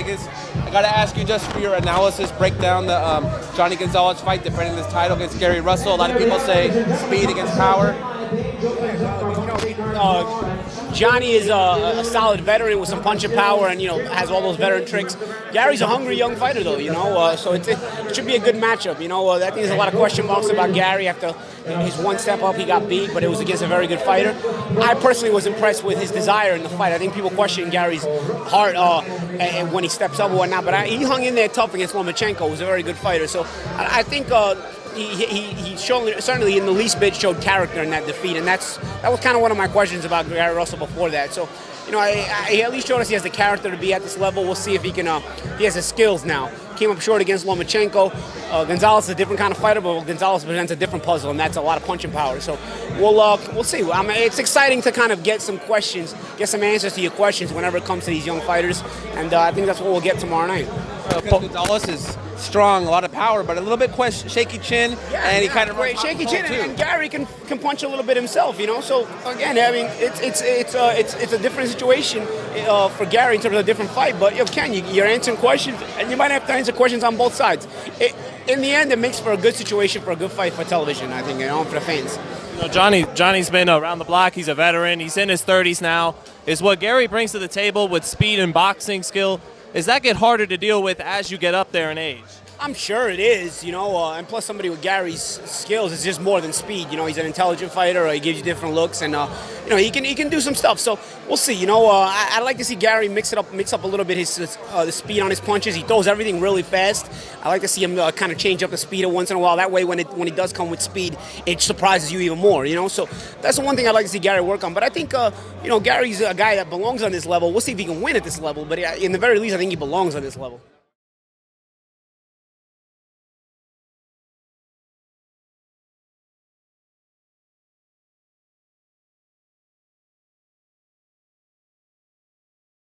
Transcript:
Vegas. I got to ask you just for your analysis, break down the Jhonny Gonzalez fight, defending this title against Gary Russell. A lot of people say speed against power. Jhonny is a solid veteran with some punching power and, has all those veteran tricks. Gary's a hungry young fighter, though, so it should be a good matchup. I think there's a lot of question marks about Gary after his one step up. He got beat, but it was against a very good fighter. I personally was impressed with his desire in the fight. I think people question Gary's heart when he steps up and whatnot, but he hung in there tough against Lomachenko, who's a very good fighter. So I think he certainly in the least bit showed character in that defeat, and that was kind of one of my questions about Gary Russell before that. So, he at least showed us he has the character to be at this level. We'll see if he can. He has the skills now. Came up short against Lomachenko. Gonzalez is a different kind of fighter, but Gonzalez presents a different puzzle, and that's a lot of punching power. So we'll see. It's exciting to kind of get some questions, get some answers to your questions whenever it comes to these young fighters, and I think that's what we'll get tomorrow night. Gonzalez is strong, a lot of power, but a little bit shaky chin, and he kind of shaky chin, and Gary can punch a little bit himself, So again, it's a different situation for Gary in terms of a different fight. But Ken, you're answering questions, and you might have to answer questions on both sides. In the end, it makes for a good situation for a good fight for television, I think, for the fans. Jhonny's been around the block. He's a veteran. He's in his 30s now. Is what Gary brings to the table with speed and boxing skill, does that get harder to deal with as you get up there in age? I'm sure it is, and plus somebody with Gary's skills is just more than speed. He's an intelligent fighter. He gives you different looks, and he can do some stuff. So we'll see. I'd like to see Gary mix up a little bit the speed on his punches. He throws everything really fast. I like to see him kind of change up the speed once in a while. That way, when he does come with speed, it surprises you even more. So that's the one thing I'd like to see Gary work on. But I think Gary's a guy that belongs on this level. We'll see if he can win at this level. But in the very least, I think he belongs on this level.